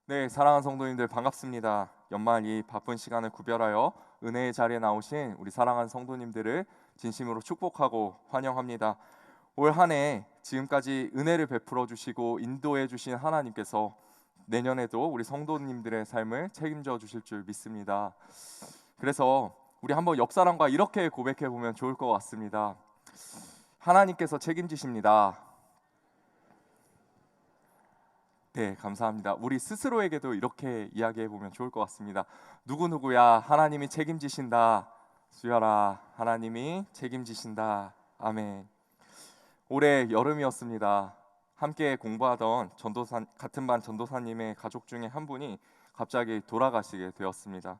네, 사랑하는 성도님들 반갑습니다. 연말 이 바쁜 시간을 구별하여 은혜의 자리에 나오신 우리 사랑하는 성도님들을 진심으로 축복하고 환영합니다. 올 한 해 지금까지 은혜를 베풀어 주시고 인도해 주신 하나님께서 내년에도 우리 성도님들의 삶을 책임져 주실 줄 믿습니다. 그래서 우리 한번 옆 사람과 이렇게 고백해 보면 좋을 것 같습니다. 하나님께서 책임지십니다. 네, 감사합니다. 우리 스스로에게도 이렇게 이야기해 보면 좋을 것 같습니다. 누구누구야, 하나님이 책임지신다. 수여라, 하나님이 책임지신다. 아멘. 올해 여름이었습니다. 함께 공부하던 같은 반 전도사님의 가족 중에 한 분이 갑자기 돌아가시게 되었습니다.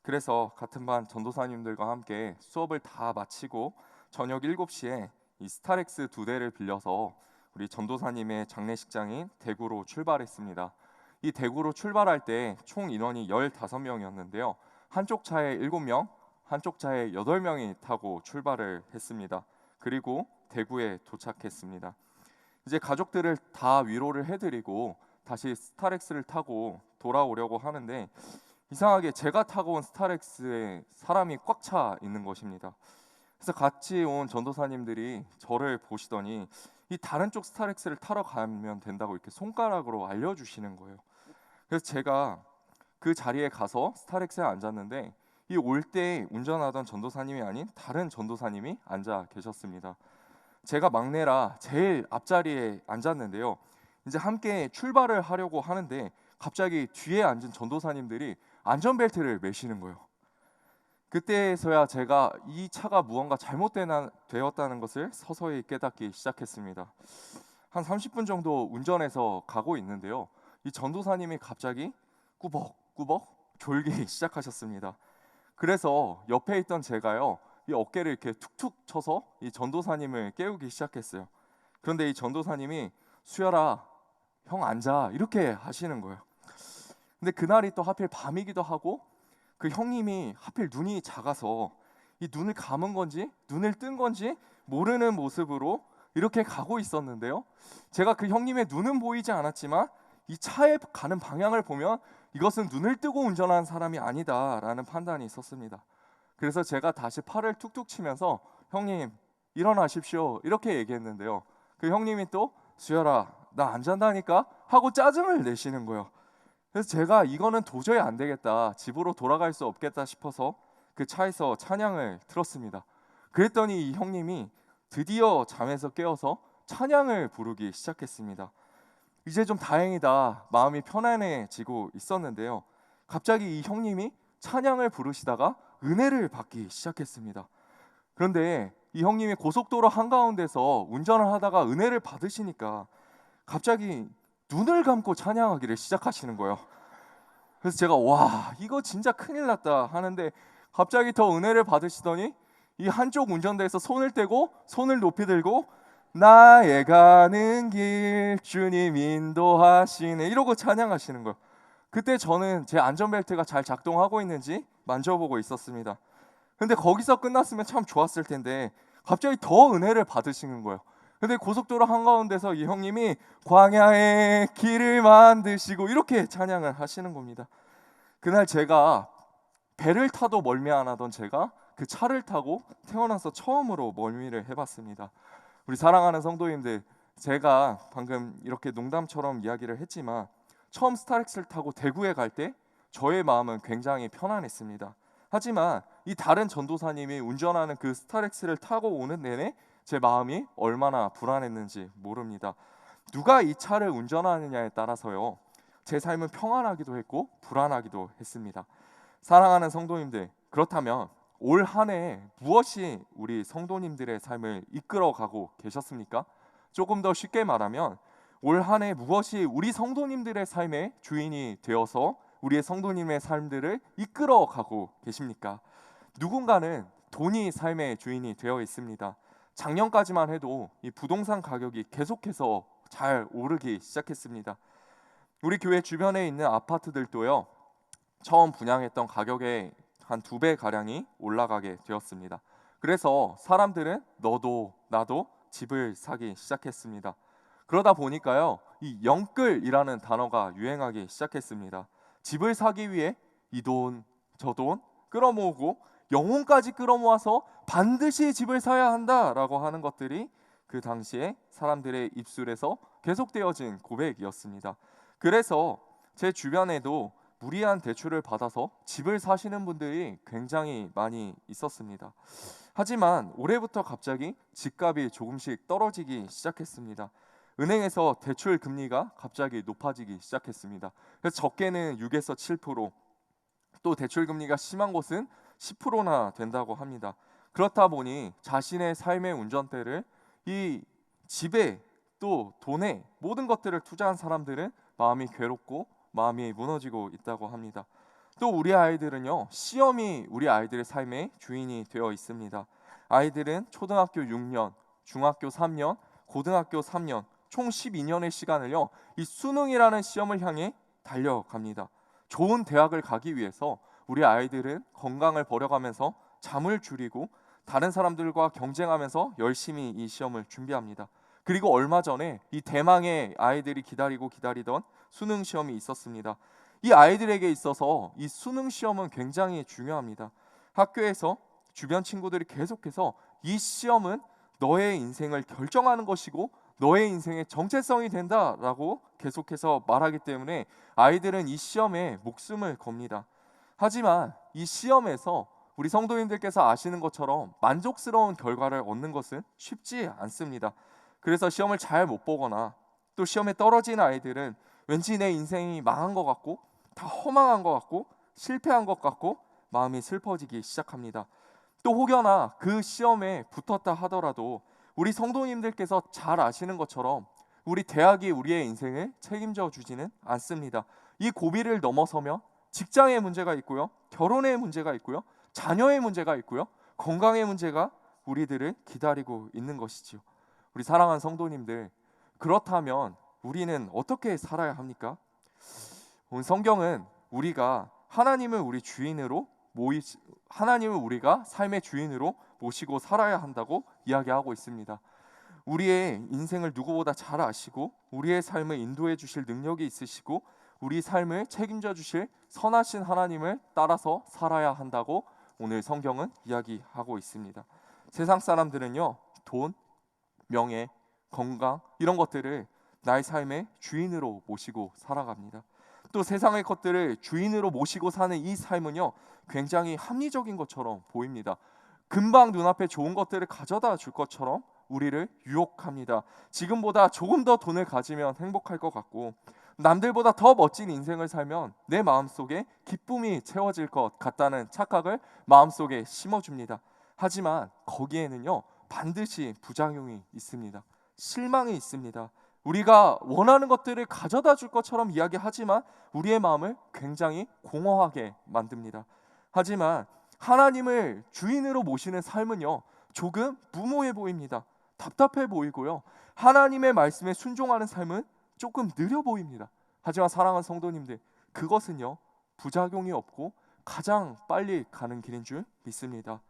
그래서 같은 반 전도사님들과 함께 수업을 다 마치고 저녁 7시에 이 스타렉스 2대를 빌려서 우리 전도사님의 장례식장인 대구로 출발했습니다. 이 대구로 출발할 때 총 인원이 15명이었는데요. 한쪽 차에 7명, 한쪽 차에 8명이 타고 출발을 했습니다. 그리고 대구에 도착했습니다. 이제 가족들을 다 위로를 해드리고 다시 스타렉스를 타고 돌아오려고 하는데 이상하게 제가 타고 온 스타렉스에 사람이 꽉 차 있는 것입니다. 그래서 같이 온 전도사님들이 저를 보시더니 이 다른 쪽 스타렉스를 타러 가면 된다고 이렇게 손가락으로 알려주시는 거예요. 그래서 제가 그 자리에 가서 스타렉스에 앉았는데 이 올 때 운전하던 전도사님이 아닌 다른 전도사님이 앉아 계셨습니다. 제가 막내라 제일 앞자리에 앉았는데요. 이제 함께 출발을 하려고 하는데 갑자기 뒤에 앉은 전도사님들이 안전벨트를 매시는 거예요. 그때서야 제가 이 차가 무언가 잘못되었다는 것을 서서히 깨닫기 시작했습니다. 한 30분 정도 운전해서 가고 있는데요. 이 전도사님이 갑자기 꾸벅꾸벅 졸기 시작하셨습니다. 그래서 옆에 있던 제가요, 이 어깨를 이렇게 툭툭 쳐서 이 전도사님을 깨우기 시작했어요. 그런데 이 전도사님이 수열아, 형 앉아 이렇게 하시는 거예요. 근데 그날이 또 하필 밤이기도 하고 그 형님이 하필 눈이 작아서 이 눈을 감은 건지 눈을 뜬 건지 모르는 모습으로 이렇게 가고 있었는데요. 제가 그 형님의 눈은 보이지 않았지만 이 차에 가는 방향을 보면 이것은 눈을 뜨고 운전하는 사람이 아니다라는 판단이 있었습니다. 그래서 제가 다시 팔을 툭툭 치면서 형님 일어나십시오 이렇게 얘기했는데요. 그 형님이 또 수열아 나 안 잔다니까 하고 짜증을 내시는 거예요. 그래서 제가 이거는 도저히 안 되겠다, 집으로 돌아갈 수 없겠다 싶어서 그 차에서 찬양을 틀었습니다. 그랬더니 이 형님이 드디어 잠에서 깨어서 찬양을 부르기 시작했습니다. 이제 좀 다행이다, 마음이 편안해지고 있었는데요. 갑자기 이 형님이 찬양을 부르시다가 은혜를 받기 시작했습니다. 그런데 이 형님이 고속도로 한가운데서 운전을 하다가 은혜를 받으시니까 갑자기 눈을 감고 찬양하기를 시작하시는 거예요. 그래서 제가 와 이거 진짜 큰일 났다 하는데 갑자기 더 은혜를 받으시더니 이 한쪽 운전대에서 손을 떼고 손을 높이 들고 나의 가는 길 주님 인도하시네 이러고 찬양하시는 거예요. 그때 저는 제 안전벨트가 잘 작동하고 있는지 만져보고 있었습니다. 근데 거기서 끝났으면 참 좋았을 텐데 갑자기 더 은혜를 받으시는 거예요. 근데 고속도로 한가운데서 이 형님이 광야의 길을 만드시고 이렇게 찬양을 하시는 겁니다. 그날 제가 배를 타도 멀미 안 하던 제가 그 차를 타고 태어나서 처음으로 멀미를 해봤습니다. 우리 사랑하는 성도님들, 제가 방금 이렇게 농담처럼 이야기를 했지만 처음 스타렉스를 타고 대구에 갈 때 저의 마음은 굉장히 편안했습니다. 하지만 이 다른 전도사님이 운전하는 그 스타렉스를 타고 오는 내내 제 마음이 얼마나 불안했는지 모릅니다. 누가 이 차를 운전하느냐에 따라서요, 제 삶은 평안하기도 했고 불안하기도 했습니다. 사랑하는 성도님들, 그렇다면 올 한 해 무엇이 우리 성도님들의 삶을 이끌어가고 계셨습니까? 조금 더 쉽게 말하면 올 한 해 무엇이 우리 성도님들의 삶의 주인이 되어서 우리의 성도님의 삶들을 이끌어가고 계십니까? 누군가는 돈이 삶의 주인이 되어 있습니다. 작년까지만 해도 이 부동산 가격이 계속해서 잘 오르기 시작했습니다. 우리 교회 주변에 있는 아파트들도요, 처음 분양했던 가격의 한 2배 가량이 올라가게 되었습니다. 그래서 사람들은 너도 나도 집을 사기 시작했습니다. 그러다 보니까요, 이 영끌이라는 단어가 유행하기 시작했습니다. 집을 사기 위해 이 돈, 저 돈 끌어모으고 영혼까지 끌어모아서 반드시 집을 사야 한다라고 하는 것들이 그 당시에 사람들의 입술에서 계속되어진 고백이었습니다. 그래서 제 주변에도 무리한 대출을 받아서 집을 사시는 분들이 굉장히 많이 있었습니다. 하지만 올해부터 갑자기 집값이 조금씩 떨어지기 시작했습니다. 은행에서 대출 금리가 갑자기 높아지기 시작했습니다. 그래서 적게는 6에서 7%, 또 대출 금리가 심한 곳은 10%나 된다고 합니다. 그렇다 보니 자신의 삶의 운전대를 이 집에 또 돈에 모든 것들을 투자한 사람들은 마음이 괴롭고 마음이 무너지고 있다고 합니다. 또 우리 아이들은요, 시험이 우리 아이들의 삶의 주인이 되어 있습니다. 아이들은 초등학교 6년, 중학교 3년, 고등학교 3년, 총 12년의 시간을요, 이 수능이라는 시험을 향해 달려갑니다. 좋은 대학을 가기 위해서 우리 아이들은 건강을 버려가면서 잠을 줄이고 다른 사람들과 경쟁하면서 열심히 이 시험을 준비합니다. 그리고 얼마 전에 이 대망의 아이들이 기다리던 수능 시험이 있었습니다. 이 아이들에게 있어서 이 수능 시험은 굉장히 중요합니다. 학교에서 주변 친구들이 계속해서 이 시험은 너의 인생을 결정하는 것이고 너의 인생의 정체성이 된다라고 계속해서 말하기 때문에 아이들은 이 시험에 목숨을 겁니다. 하지만 이 시험에서 우리 성도님들께서 아시는 것처럼 만족스러운 결과를 얻는 것은 쉽지 않습니다. 그래서 시험을 잘 못 보거나 또 시험에 떨어진 아이들은 왠지 내 인생이 망한 것 같고 다 허망한 것 같고 실패한 것 같고 마음이 슬퍼지기 시작합니다. 또 혹여나 그 시험에 붙었다 하더라도 우리 성도님들께서 잘 아시는 것처럼 우리 대학이 우리의 인생을 책임져 주지는 않습니다. 이 고비를 넘어서면 직장의 문제가 있고요, 결혼의 문제가 있고요, 자녀의 문제가 있고요, 건강의 문제가 우리들을 기다리고 있는 것이지요. 우리 사랑하는 성도님들, 그렇다면 우리는 어떻게 살아야 합니까? 오늘 성경은 우리가 하나님을 우리 주인으로 하나님을 우리가 삶의 주인으로 모시고 살아야 한다고 이야기하고 있습니다. 우리의 인생을 누구보다 잘 아시고 우리의 삶을 인도해 주실 능력이 있으시고 우리 삶을 책임져 주실 선하신 하나님을 따라서 살아야 한다고 오늘 성경은 이야기하고 있습니다. 세상 사람들은요, 돈, 명예, 건강 이런 것들을 나의 삶의 주인으로 모시고 살아갑니다. 또 세상의 것들을 주인으로 모시고 사는 이 삶은요, 굉장히 합리적인 것처럼 보입니다. 금방 눈앞에 좋은 것들을 가져다 줄 것처럼 우리를 유혹합니다. 지금보다 조금 더 돈을 가지면 행복할 것 같고 남들보다 더 멋진 인생을 살면 내 마음속에 기쁨이 채워질 것 같다는 착각을 마음속에 심어줍니다. 하지만 거기에는요, 반드시 부작용이 있습니다. 실망이 있습니다. 우리가 원하는 것들을 가져다 줄 것처럼 이야기하지만 우리의 마음을 굉장히 공허하게 만듭니다. 하지만 하나님을 주인으로 모시는 삶은요, 조금 무모해 보입니다. 답답해 보이고요, 하나님의 말씀에 순종하는 삶은 조금 느려 보입니다. 하지만 사랑하는 성도님들, 그것은요, 부작용이 없고 가장 빨리 가는 길인 줄 믿습니다.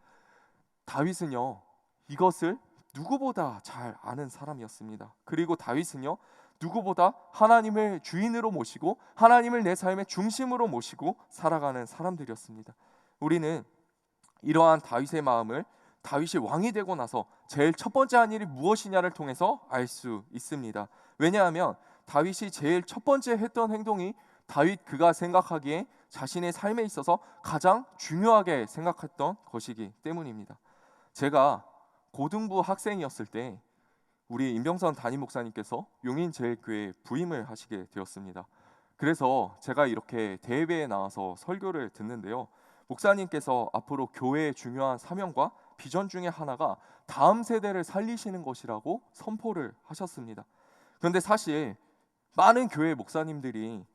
다윗은요, 이것을 누구보다 잘 아는 사람이었습니다. 그리고 다윗은요, 누구보다 하나님을 주인으로 모시고 하나님을 내 삶의 중심으로 모시고 살아가는 사람들이었습니다. 우리는 이러한 다윗의 마음을 다윗이 왕이 되고 나서 제일 첫 번째 한 일이 무엇이냐를 통해서 알 수 있습니다. 왜냐하면 다윗이 제일 첫 번째 했던 행동이 다윗 그가 생각하기에 자신의 삶에 있어서 가장 중요하게 생각했던 것이기 때문입니다. 제가 고등부 학생이었을 때 우리 임병선 담임 목사님께서 용인제일교회 부임을 하시게 되었습니다. 그래서 제가 이렇게 대회에 나와서 설교를 듣는데요, 목사님께서 앞으로 교회의 중요한 사명과 비전 중에 하나가 다음 세대를 살리시는 것이라고 선포를 하셨습니다. 그런데 사실 많은 교회 목사님들이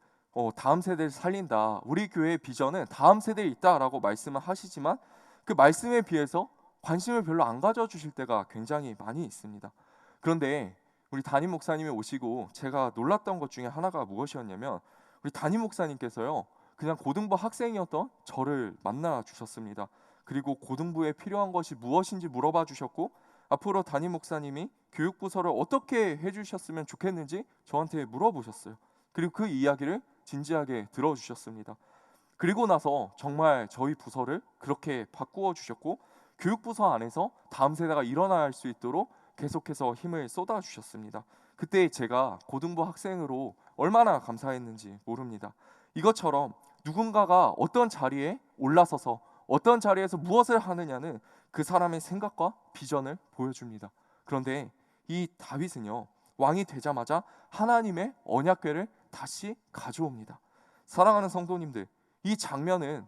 다음 세대를 살린다, 우리 교회의 비전은 다음 세대에 있다라고 말씀을 하시지만 그 말씀에 비해서 관심을 별로 안 가져주실 때가 굉장히 많이 있습니다. 그런데 우리 담임 목사님이 오시고 제가 놀랐던 것 중에 하나가 무엇이었냐면, 우리 담임 목사님께서요, 그냥 고등부 학생이었던 저를 만나 주셨습니다. 그리고 고등부에 필요한 것이 무엇인지 물어봐 주셨고, 앞으로 담임 목사님이 교육부서를 어떻게 해주셨으면 좋겠는지 저한테 물어보셨어요. 그리고 그 이야기를 진지하게 들어주셨습니다. 그리고 나서 정말 저희 부서를 그렇게 바꾸어 주셨고, 교육부서 안에서 다음 세대가 일어날 수 있도록 계속해서 힘을 쏟아 주셨습니다. 그때 제가 고등부 학생으로 얼마나 감사했는지 모릅니다. 이것처럼 누군가가 어떤 자리에 올라서서 어떤 자리에서 무엇을 하느냐는 그 사람의 생각과 비전을 보여줍니다. 그런데 이 다윗은요, 왕이 되자마자 하나님의 언약궤를 다시 가져옵니다. 사랑하는 성도님들, 이 장면은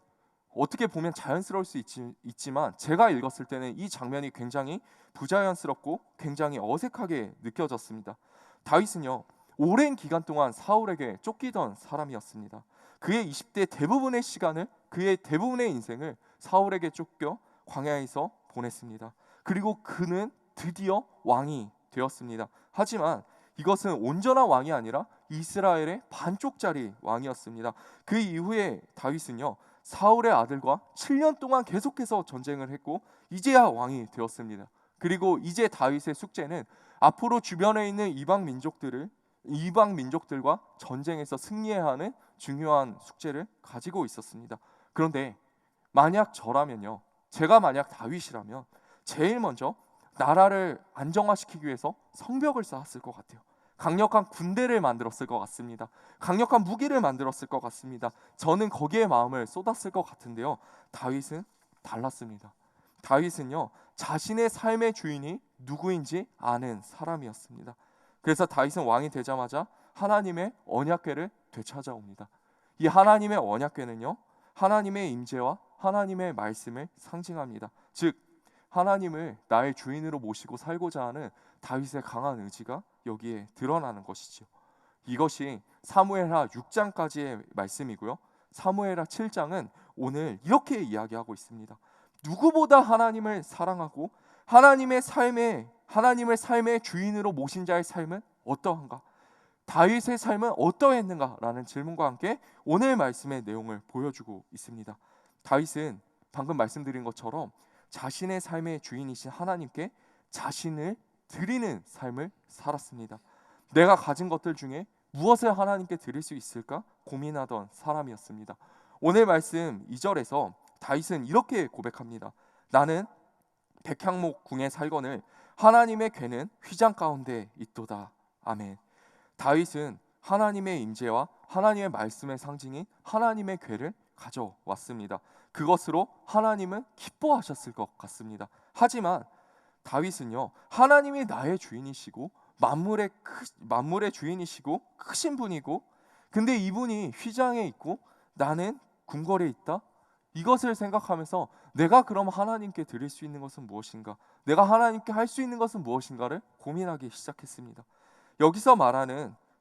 어떻게 보면 자연스러울 수 있지만 제가 읽었을 때는 이 장면이 굉장히 부자연스럽고 굉장히 어색하게 느껴졌습니다. 다윗은요, 오랜 기간 동안 사울에게 쫓기던 사람이었습니다. 그의 20대 대부분의 시간을, 그의 대부분의 인생을 사울에게 쫓겨 광야에서 보냈습니다. 그리고 그는 드디어 왕이 되었습니다. 하지만 이것은 온전한 왕이 아니라 이스라엘의 반쪽짜리 왕이었습니다. 그 이후에 다윗은요, 사울의 아들과 7년 동안 계속해서 전쟁을 했고 이제야 왕이 되었습니다. 그리고 이제 다윗의 숙제는 앞으로 주변에 있는 이방 민족들과 전쟁에서 승리해야 하는 중요한 숙제를 가지고 있었습니다. 그런데 만약 저라면요, 제가 만약 다윗이라면 제일 먼저 나라를 안정화시키기 위해서 성벽을 쌓았을 것 같아요. 강력한 군대를 만들었을 것 같습니다. 강력한 무기를 만들었을 것 같습니다. 저는 거기에 마음을 쏟았을 것 같은데요, 다윗은 달랐습니다. 다윗은요, 자신의 삶의 주인이 누구인지 아는 사람이었습니다. 그래서 다윗은 왕이 되자마자 하나님의 언약궤를 되찾아옵니다. 이 하나님의 언약궤는요, 하나님의 임재와 하나님의 말씀을 상징합니다. 즉 하나님을 나의 주인으로 모시고 살고자 하는 다윗의 강한 의지가 여기에 드러나는 것이죠. 이것이 사무엘하 6장까지의 말씀이고요. 사무엘하 7장은 오늘 이렇게 이야기하고 있습니다. 누구보다 하나님을 사랑하고 하나님을 삶의 주인으로 모신 자의 삶은 어떠한가? 다윗의 삶은 어떠했는가라는 질문과 함께 오늘 말씀의 내용을 보여주고 있습니다. 다윗은 방금 말씀드린 것처럼 자신의 삶의 주인이신 하나님께 자신을 드리는 삶을 살았습니다. 내가 가진 것들 중에 무엇을 하나님께 드릴 수 있을까 고민하던 사람이었습니다. 오늘 말씀 2절에서 다윗은 이렇게 고백합니다. 나는 백향목 궁에 살거늘 하나님의 궤는 휘장 가운데 있도다. 아멘. 다윗은 하나님의 임재와 하나님의 말씀의 상징인 하나님의 궤를 가져왔습니다. 그것으로 하나님은 기뻐하셨을 것 같습니다. 하지만 다윗은요, 하나님이 나의 주인이시고 만물의 주인이시고 크신 분이고, 근데 이분이 휘장에 있고 나는 궁궐에 있다? 이것을 생각하면서 내가 그럼 하나님께 드릴 수 있는 것은 무엇인가? 내가 하나님께 할 수 있는 것은 무엇인가를 고민하기 시작했습니다. 여기서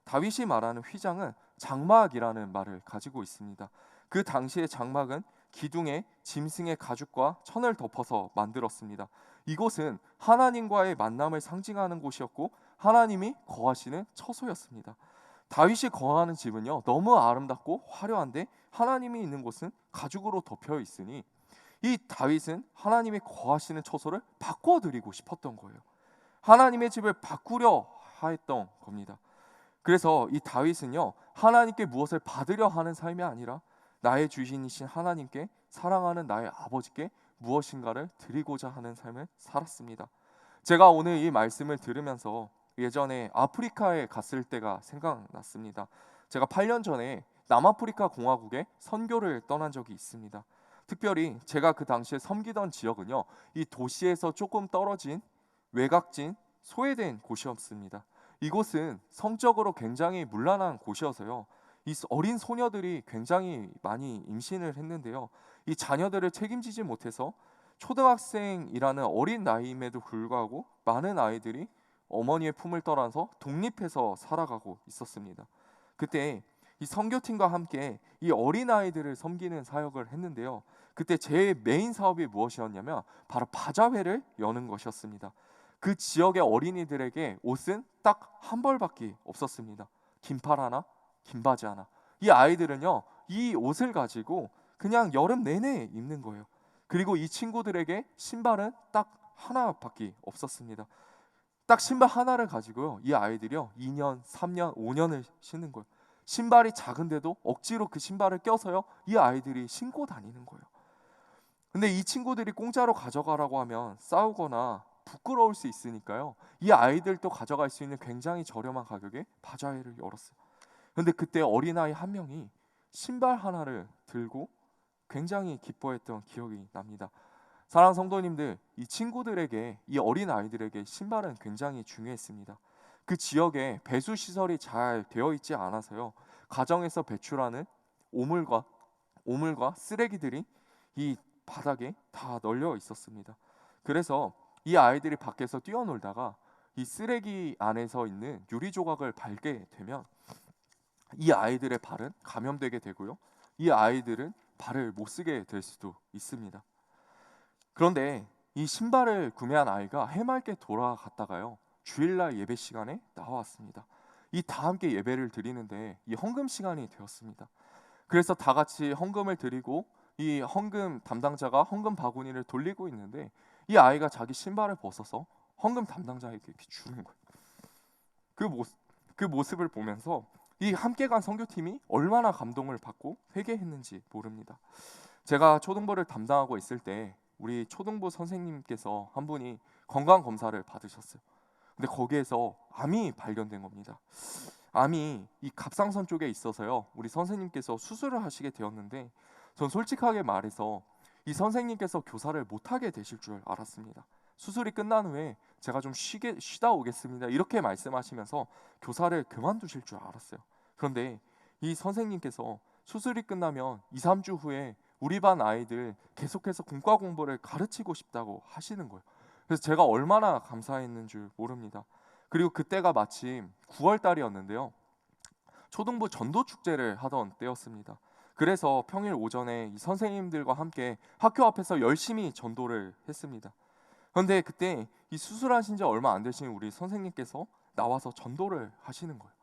다윗이 말하는 휘장은 장막이라는 말을 가지고 있습니다. 그 당시의 장막은 기둥에 짐승의 가죽과 천을 덮어서 만들었습니다. 이곳은 하나님과의 만남을 상징하는 곳이었고 하나님이 거하시는 처소였습니다. 다윗이 거하는 집은요, 너무 아름답고 화려한데 하나님이 있는 곳은 가죽으로 덮여 있으니 이 다윗은 하나님이 거하시는 처소를 바꿔드리고 싶었던 거예요. 하나님의 집을 바꾸려 하였던 겁니다. 그래서 이 다윗은요, 하나님께 무엇을 받으려 하는 삶이 아니라 나의 주인이신 하나님께, 사랑하는 나의 아버지께 무엇인가를 드리고자 하는 삶을 살았습니다. 제가 오늘 이 말씀을 들으면서 예전에 아프리카에 갔을 때가 생각났습니다. 제가 8년 전에 남아프리카 공화국에 선교를 떠난 적이 있습니다. 특별히 제가 그 당시에 섬기던 지역은요, 이 도시에서 조금 떨어진 외곽진 소외된 곳이었습니다. 이곳은 성적으로 굉장히 문란한 곳이어서요, 이 어린 소녀들이 굉장히 많이 임신을 했는데요, 이 자녀들을 책임지지 못해서 초등학생이라는 어린 나이임에도 불구하고 많은 아이들이 어머니의 품을 떠나서 독립해서 살아가고 있었습니다. 그때 이 선교팀과 함께 이 어린 아이들을 섬기는 사역을 했는데요, 그때 제 메인 사업이 무엇이었냐면 바로 바자회를 여는 것이었습니다. 그 지역의 어린이들에게 옷은 딱 한 벌밖에 없었습니다. 긴팔 하나, 긴 바지 하나. 이 아이들은요, 이 옷을 가지고 그냥 여름 내내 입는 거예요. 그리고 이 친구들에게 신발은 딱 하나밖에 없었습니다. 딱 신발 하나를 가지고요, 이 아이들이요 2년, 3년, 5년을 신는 거예요. 신발이 작은데도 억지로 그 신발을 껴서요 이 아이들이 신고 다니는 거예요. 근데 이 친구들이 공짜로 가져가라고 하면 싸우거나 부끄러울 수 있으니까요, 이 아이들도 가져갈 수 있는 굉장히 저렴한 가격에 바자회를 열었어요. 근데 그때 어린아이 한 명이 신발 하나를 들고 굉장히 기뻐했던 기억이 납니다. 사랑하는 성도님들, 이 친구들에게, 이 어린 아이들에게 신발은 굉장히 중요했습니다. 그 지역에 배수 시설이 잘 되어 있지 않아서요, 가정에서 배출하는 오물과 쓰레기들이 이 바닥에 다 널려 있었습니다. 그래서 이 아이들이 밖에서 뛰어놀다가 이 쓰레기 안에서 있는 유리 조각을 밟게 되면 이 아이들의 발은 감염되게 되고요, 이 아이들은 발을 못 쓰게 될 수도 있습니다. 그런데 이 신발을 구매한 아이가 해맑게 돌아갔다가요, 주일날 예배 시간에 나왔습니다. 이 다 함께 예배를 드리는데 이 헌금 시간이 되었습니다. 그래서 다 같이 헌금을 드리고 이 헌금 담당자가 헌금 바구니를 돌리고 있는데 이 아이가 자기 신발을 벗어서 헌금 담당자에게 이렇게 주는 거예요. 그 모습을 보면서 이 함께 간 선교팀이 얼마나 감동을 받고 회개했는지 모릅니다. 제가 초등부를 담당하고 있을 때 우리 초등부 선생님께서 한 분이 건강 검사를 받으셨어요. 근데 거기에서 암이 발견된 겁니다. 암이 이 갑상선 쪽에 있어서요, 우리 선생님께서 수술을 하시게 되었는데 전 솔직하게 말해서 이 선생님께서 교사를 못하게 되실 줄 알았습니다. 수술이 끝난 후에 제가 좀 쉬다 오겠습니다 이렇게 말씀하시면서 교사를 그만두실 줄 알았어요. 그런데 이 선생님께서 수술이 끝나면 2, 3주 후에 우리 반 아이들 계속해서 공과 공부를 가르치고 싶다고 하시는 거예요. 그래서 제가 얼마나 감사했는 줄 모릅니다. 그리고 그때가 마침 9월 달이었는데요, 초등부 전도 축제를 하던 때였습니다. 그래서 평일 오전에 이 선생님들과 함께 학교 앞에서 열심히 전도를 했습니다. 그런데 그때 이 수술하신 지 얼마 안 되신 우리 선생님께서 나와서 전도를 하시는 거예요.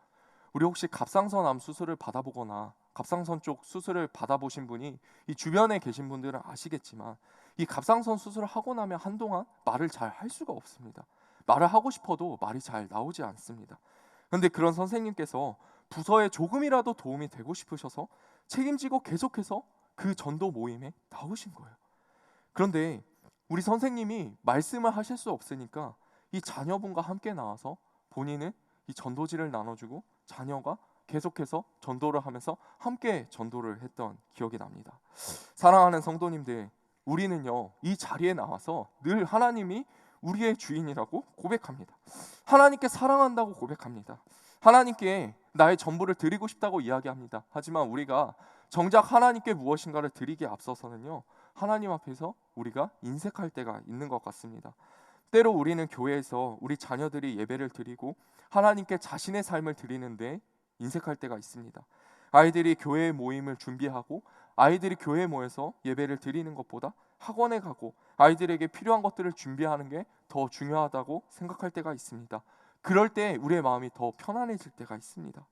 우리 혹시 갑상선 암 수술을 받아보거나 갑상선 쪽 수술을 받아보신 분이 이 주변에 계신 분들은 아시겠지만 이 갑상선 수술을 하고 나면 한동안 말을 잘 할 수가 없습니다. 말을 하고 싶어도 말이 잘 나오지 않습니다. 그런데 그런 선생님께서 부서에 조금이라도 도움이 되고 싶으셔서 책임지고 계속해서 그 전도 모임에 나오신 거예요. 그런데 우리 선생님이 말씀을 하실 수 없으니까 이 자녀분과 함께 나와서 본인은 이 전도지를 나눠주고 자녀가 계속해서 전도를 하면서 함께 전도를 했던 기억이 납니다. 사랑하는 성도님들, 우리는요 이 자리에 나와서 늘 하나님이 우리의 주인이라고 고백합니다. 하나님께 사랑한다고 고백합니다. 하나님께 나의 전부를 드리고 싶다고 이야기합니다. 하지만 우리가 정작 하나님께 무엇인가를 드리기에 앞서서는요, 하나님 앞에서 우리가 인색할 때가 있는 것 같습니다. 때로 우리는 교회에서 우리 자녀들이 예배를 드리고 하나님께 자신의 삶을 드리는데 인색할 때가 있습니다. 아이들이 교회 모임을 준비하고 아이들이 교회에 모여서 예배를 드리는 것보다 학원에 가고 아이들에게 필요한 것들을 준비하는 게 더 중요하다고 생각할 때가 있습니다. 그럴 때 우리의 마음이 더 편안해질 때가 있습니다.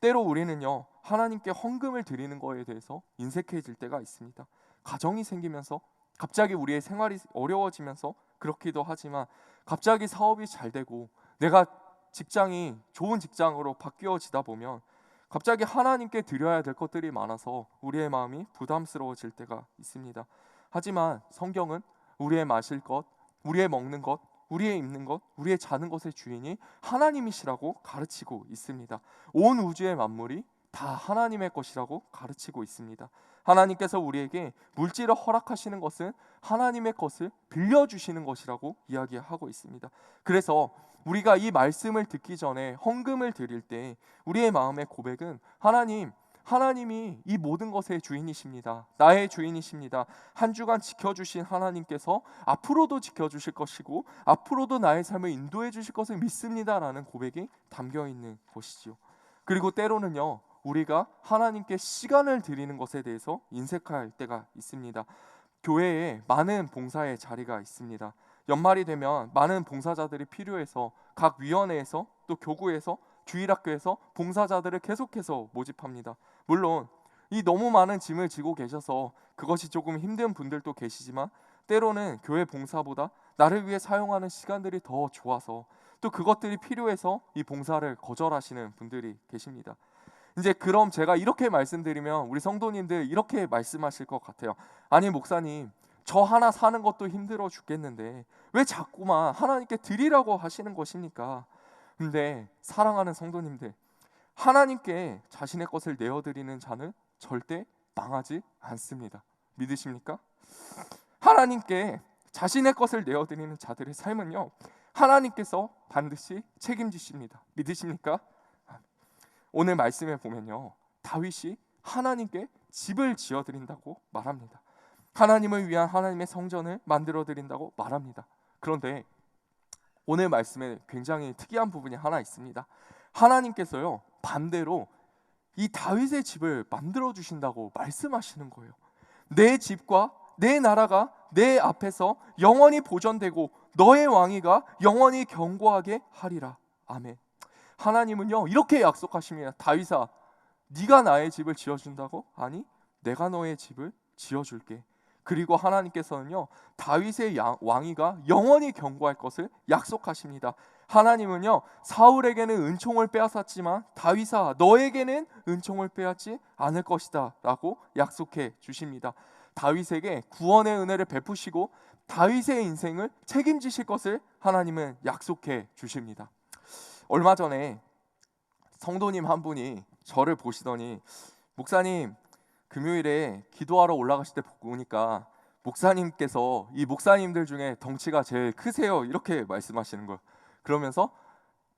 때로 우리는요 하나님께 헌금을 드리는 거에 대해서 인색해질 때가 있습니다. 가정이 생기면서 갑자기 우리의 생활이 어려워지면서 그렇기도 하지만 갑자기 사업이 잘 되고 내가 직장이 좋은 직장으로 바뀌어지다 보면 갑자기 하나님께 드려야 될 것들이 많아서 우리의 마음이 부담스러워질 때가 있습니다. 하지만 성경은 우리의 마실 것, 우리의 먹는 것, 우리의 입는 것, 우리의 자는 것의 주인이 하나님이시라고 가르치고 있습니다. 온 우주의 만물이 다 하나님의 것이라고 가르치고 있습니다. 하나님께서 우리에게 물질을 허락하시는 것은 하나님의 것을 빌려주시는 것이라고 이야기하고 있습니다. 그래서 우리가 이 말씀을 듣기 전에 헌금을 드릴 때 우리의 마음의 고백은 하나님이 이 모든 것의 주인이십니다. 나의 주인이십니다. 한 주간 지켜주신 하나님께서 앞으로도 지켜주실 것이고 앞으로도 나의 삶을 인도해 주실 것을 믿습니다라는 고백이 담겨있는 것이지요. 그리고 때로는요 우리가 하나님께 시간을 드리는 것에 대해서 인색할 때가 있습니다. 교회에 많은 봉사의 자리가 있습니다. 연말이 되면 많은 봉사자들이 필요해서 각 위원회에서 또 교구에서 주일학교에서 봉사자들을 계속해서 모집합니다. 물론 이 너무 많은 짐을 지고 계셔서 그것이 조금 힘든 분들도 계시지만 때로는 교회 봉사보다 나를 위해 사용하는 시간들이 더 좋아서 또 그것들이 필요해서 이 봉사를 거절하시는 분들이 계십니다. 이제 그럼 제가 이렇게 말씀드리면 우리 성도님들 이렇게 말씀하실 것 같아요. 아니 목사님, 저 하나 사는 것도 힘들어 죽겠는데 왜 자꾸만 하나님께 드리라고 하시는 것입니까? 근데 사랑하는 성도님들, 하나님께 자신의 것을 내어드리는 자는 절대 망하지 않습니다. 믿으십니까? 하나님께 자신의 것을 내어드리는 자들의 삶은요, 하나님께서 반드시 책임지십니다. 믿으십니까? 오늘 말씀에 보면요, 다윗이 하나님께 집을 지어드린다고 말합니다. 하나님을 위한 하나님의 성전을 만들어 드린다고 말합니다. 그런데 오늘 말씀에 굉장히 특이한 부분이 하나 있습니다. 하나님께서요, 반대로 이 다윗의 집을 만들어 주신다고 말씀하시는 거예요. 내 집과 내 나라가 내 앞에서 영원히 보존되고 너의 왕위가 영원히 견고하게 하리라. 아멘. 하나님은요, 이렇게 약속하십니다. 다윗아, 네가 나의 집을 지어준다고? 아니, 내가 너의 집을 지어줄게. 그리고 하나님께서는요, 다윗의 왕위가 영원히 견고할 것을 약속하십니다. 하나님은요, 사울에게는 은총을 빼앗았지만 다윗아, 너에게는 은총을 빼앗지 않을 것이다 라고 약속해 주십니다. 다윗에게 구원의 은혜를 베푸시고 다윗의 인생을 책임지실 것을 하나님은 약속해 주십니다. 얼마 전에 성도님 한 분이 저를 보시더니, 목사님, 금요일에 기도하러 올라가실 때 보니까 목사님께서 이 목사님들 중에 덩치가 제일 크세요, 이렇게 말씀하시는 거예요. 그러면서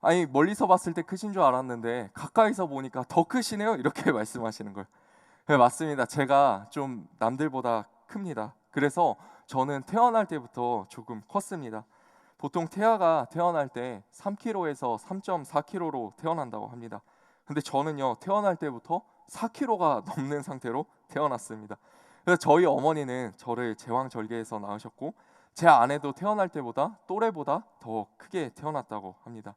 아니, 멀리서 봤을 때 크신 줄 알았는데 가까이서 보니까 더 크시네요, 이렇게 말씀하시는 거예요. 네, 맞습니다. 제가 좀 남들보다 큽니다. 그래서 저는 태어날 때부터 조금 컸습니다. 보통 태아가 태어날 때 3kg에서 3.4kg로 태어난다고 합니다. 근데 저는요, 태어날 때부터 4kg가 넘는 상태로 태어났습니다. 그래서 저희 어머니는 저를 제왕절개해서 낳으셨고, 제 아내도 태어날 때보다 또래보다 더 크게 태어났다고 합니다.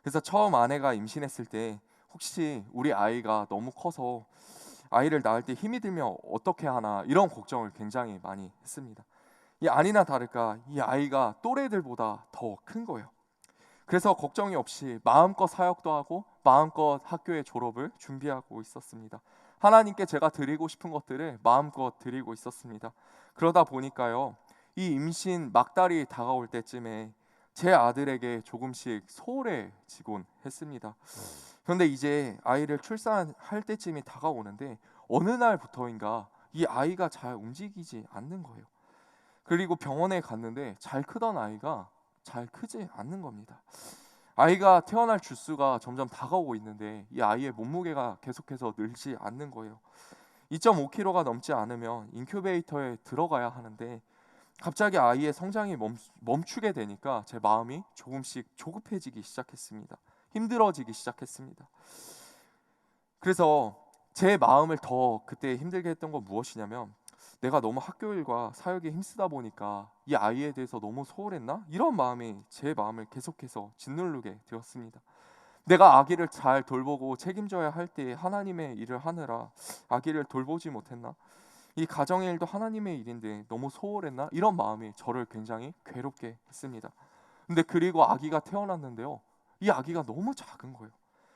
그래서 처음 아내가 임신했을 때 혹시 우리 아이가 너무 커서 아이를 낳을 때 힘이 들면 어떻게 하나, 이런 걱정을 굉장히 많이 했습니다. 이 아니나 다를까 이 아이가 또래들보다 더 큰 거예요. 그래서 걱정이 없이 마음껏 사역도 하고 마음껏 학교의 졸업을 준비하고 있었습니다. 하나님께 제가 드리고 싶은 것들을 마음껏 드리고 있었습니다. 그러다 보니까요, 이 임신 막달이 다가올 때쯤에 제 아들에게 조금씩 소홀해지곤 했습니다. 그런데 이제 아이를 출산할 때쯤이 다가오는데 어느 날부터인가 이 아이가 잘 움직이지 않는 거예요. 그리고 병원에 갔는데 잘 크던 아이가 잘 크지 않는 겁니다. 아이가 태어날 주수가 점점 다가오고 있는데 이 아이의 몸무게가 계속해서 늘지 않는 거예요. 2.5kg가 넘지 않으면 인큐베이터에 들어가야 하는데 갑자기 아이의 성장이 멈추게 되니까 제 마음이 조금씩 조급해지기 시작했습니다. 힘들어지기 시작했습니다. 그래서 제 마음을 더 그때 힘들게 했던 건 무엇이냐면, 내가 너무 학교 일과 사역에 힘쓰다 보니까 이 아이에 대해서 너무 소홀했나? 이런 마음이 제 마음을 계속해서 짓누르게 되었습니다. 내가 아기를 잘 돌보고 책임져야 할 때 하나님의 일을 하느라 아기를 돌보지 못했나? 이 가정의 일도 하나님의 일인데 너무 소홀했나? 이런 마음이 저를 굉장히 괴롭게 했습니다. 근데 그리고 아기가 태어났는데요, 이 아기가 너무 작은 거예요.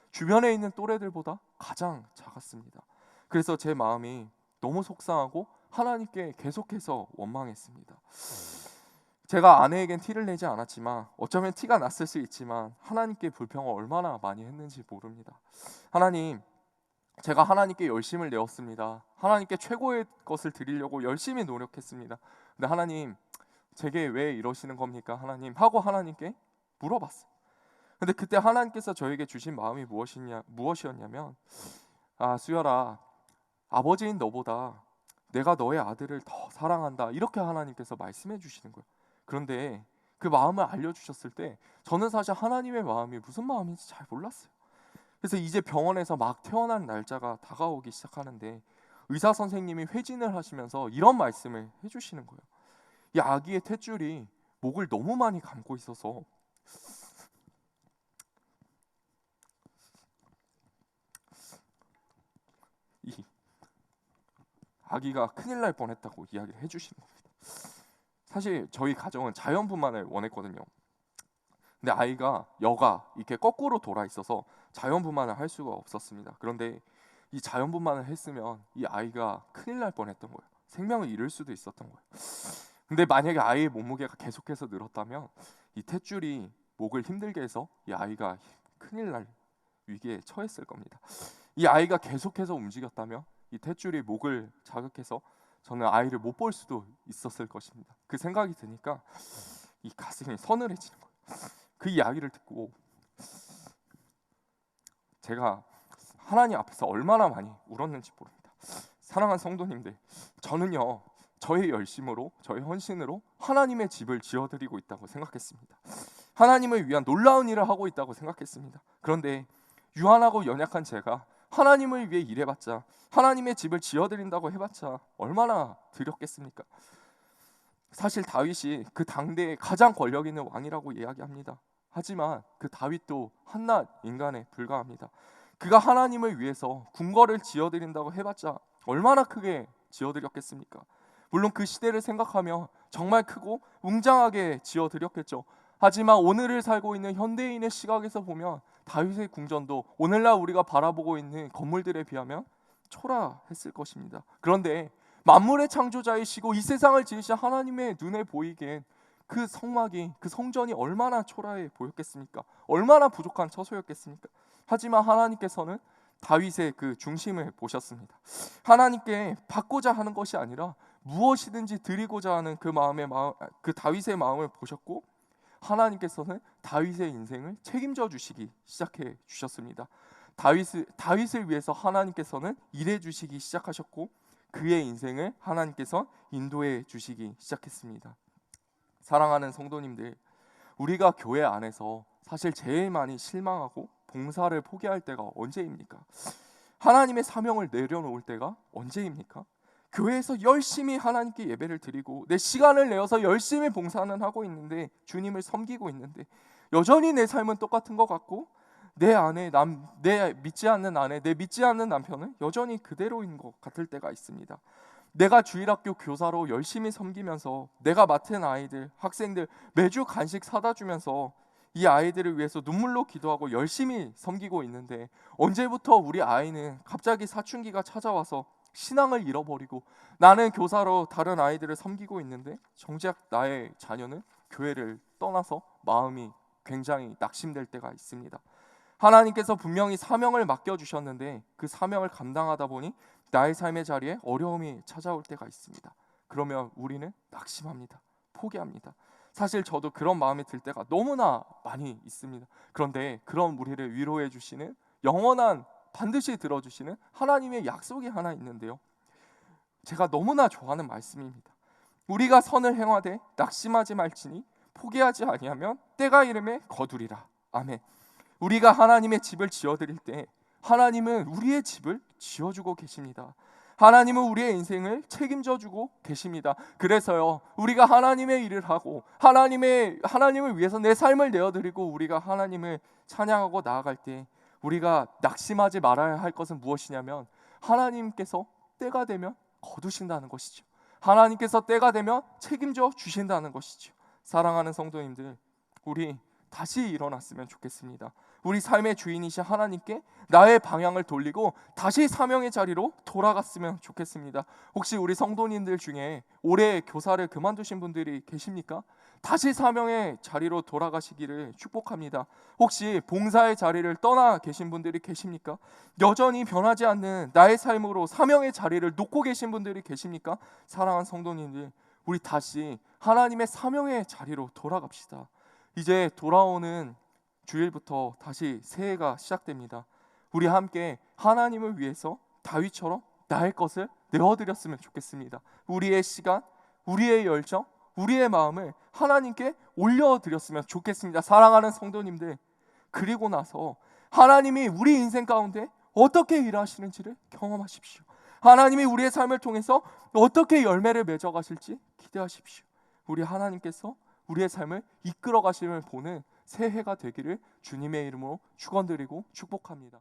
주변에 있는 또래들보다 가장 작았습니다. 그래서 제 마음이 너무 속상하고 하나님께 계속해서 원망했습니다. 제가 아내에겐 티를 내지 않았지만, 어쩌면 티가 났을 수 있지만 하나님께 불평을 얼마나 많이 했는지 모릅니다. 하나님, 제가 하나님께 열심을 내었습니다. 하나님께 최고의 것을 드리려고 열심히 노력했습니다. 근데 하나님, 제게 왜 이러시는 겁니까? 하나님 하고 하나님께 물어봤어요. 근데 그때 하나님께서 저에게 주신 마음이 무엇이었냐면, 수열아, 아버지인 너보다 내가 너의 아들을 더 사랑한다, 이렇게 하나님께서 말씀해 주시는 거예요. 그런데 그 마음을 알려주셨을 때 저는 사실 하나님의 마음이 무슨 마음인지 잘 몰랐어요. 그래서 이제 병원에서 막 태어난 날짜가 다가오기 시작하는데 의사 선생님이 회진을 하시면서 이런 말씀을 해주시는 거예요. 이 아기의 탯줄이 목을 너무 많이 감고 있어서 이 아기가 큰일 날 뻔했다고 이야기를 해주시는 겁니다. 사실 저희 가정은 자연분만을 원했거든요. 근데 아이가 여가 이렇게 거꾸로 돌아 있어서 자연분만을 할 수가 없었습니다. 그런데 이 자연분만을 했으면 이 아이가 큰일 날 뻔했던 거예요. 생명을 잃을 수도 있었던 거예요. 근데 만약에 아이의 몸무게가 계속해서 늘었다면 이 탯줄이 목을 힘들게 해서 이 아이가 큰일 날 위기에 처했을 겁니다. 이 아이가 계속해서 움직였다면 이 탯줄이 목을 자극해서 저는 아이를 못 볼 수도 있었을 것입니다. 그 생각이 드니까 이 가슴이 서늘해지는 거예요. 그 이야기를 듣고 제가 하나님 앞에서 얼마나 많이 울었는지 모릅니다. 사랑하는 성도님들, 저는요 저의 열심으로, 저의 헌신으로 하나님의 집을 지어드리고 있다고 생각했습니다. 하나님을 위한 놀라운 일을 하고 있다고 생각했습니다. 그런데 유한하고 연약한 제가 하나님을 위해 일해봤자, 하나님의 집을 지어드린다고 해봤자 얼마나 드렸겠습니까? 사실 다윗이 그 당대의 가장 권력 있는 왕이라고 이야기합니다. 하지만 그 다윗도 한낱 인간에 불과합니다. 그가 하나님을 위해서 궁궐을 지어드린다고 해봤자 얼마나 크게 지어드렸겠습니까? 물론 그 시대를 생각하며 정말 크고 웅장하게 지어드렸겠죠. 하지만 오늘을 살고 있는 현대인의 시각에서 보면 다윗의 궁전도 오늘날 우리가 바라보고 있는 건물들에 비하면 초라했을 것입니다. 그런데 만물의 창조자이시고 이 세상을 지으신 하나님의 눈에 보이기엔 그 성막이, 그 성전이 얼마나 초라해 보였겠습니까? 얼마나 부족한 처소였겠습니까? 하지만 하나님께서는 다윗의 그 중심을 보셨습니다. 하나님께 받고자 하는 것이 아니라 무엇이든지 드리고자 하는 그 다윗의 마음을 보셨고, 하나님께서는 다윗의 인생을 책임져 주시기 시작해 주셨습니다. 다윗을 위해서 하나님께서는 일해 주시기 시작하셨고, 그의 인생을 하나님께서 인도해 주시기 시작했습니다. 사랑하는 성도님들, 우리가 교회 안에서 사실 제일 많이 실망하고 봉사를 포기할 때가 언제입니까? 하나님의 사명을 내려놓을 때가 언제입니까? 교회에서 열심히 하나님께 예배를 드리고 내 시간을 내어서 열심히 봉사는 하고 있는데, 주님을 섬기고 있는데 여전히 내 삶은 똑같은 것 같고, 내 믿지 않는 아내, 내 믿지 않는 남편은 여전히 그대로인 것 같을 때가 있습니다. 내가 주일학교 교사로 열심히 섬기면서 내가 맡은 아이들, 학생들 매주 간식 사다 주면서 이 아이들을 위해서 눈물로 기도하고 열심히 섬기고 있는데, 언제부터 우리 아이는 갑자기 사춘기가 찾아와서 신앙을 잃어버리고 나는 교사로 다른 아이들을 섬기고 있는데 정작 나의 자녀는 교회를 떠나서 마음이 굉장히 낙심될 때가 있습니다. 하나님께서 분명히 사명을 맡겨주셨는데 그 사명을 감당하다 보니 나의 삶의 자리에 어려움이 찾아올 때가 있습니다. 그러면 우리는 낙심합니다. 포기합니다. 사실 저도 그런 마음이 들 때가 너무나 많이 있습니다. 그런데 그런 우리를 위로해 주시는, 영원한 반드시 들어주시는 하나님의 약속이 하나 있는데요, 제가 너무나 좋아하는 말씀입니다. 우리가 선을 행하되 낙심하지 말지니 포기하지 아니하면 때가 이름에 거두리라. 아멘. 우리가 하나님의 집을 지어드릴 때 하나님은 우리의 집을 지어주고 계십니다. 하나님은 우리의 인생을 책임져주고 계십니다. 그래서요, 우리가 하나님의 일을 하고 하나님을 위해서 내 삶을 내어드리고 우리가 하나님을 찬양하고 나아갈 때 우리가 낙심하지 말아야 할 것은 무엇이냐면, 하나님께서 때가 되면 거두신다는 것이죠. 하나님께서 때가 되면 책임져 주신다는 것이죠. 사랑하는 성도님들, 우리 다시 일어났으면 좋겠습니다. 우리 삶의 주인이신 하나님께 나의 방향을 돌리고 다시 사명의 자리로 돌아갔으면 좋겠습니다. 혹시 우리 성도님들 중에 올해 교사를 그만두신 분들이 계십니까? 다시 사명의 자리로 돌아가시기를 축복합니다. 혹시 봉사의 자리를 떠나 계신 분들이 계십니까? 여전히 변하지 않는 나의 삶으로 사명의 자리를 놓고 계신 분들이 계십니까? 사랑하는 성도님들, 우리 다시 하나님의 사명의 자리로 돌아갑시다. 이제 돌아오는 주일부터 다시 새해가 시작됩니다. 우리 함께 하나님을 위해서 다윗처럼 나의 것을 내어드렸으면 좋겠습니다. 우리의 시간, 우리의 열정, 우리의 마음을 하나님께 올려드렸으면 좋겠습니다. 사랑하는 성도님들, 그리고 나서 하나님이 우리 인생 가운데 어떻게 일하시는지를 경험하십시오. 하나님이 우리의 삶을 통해서 어떻게 열매를 맺어가실지 기대하십시오. 우리 하나님께서 우리의 삶을 이끌어 가심을 보는 새해가 되기를 주님의 이름으로 축원드리고 축복합니다.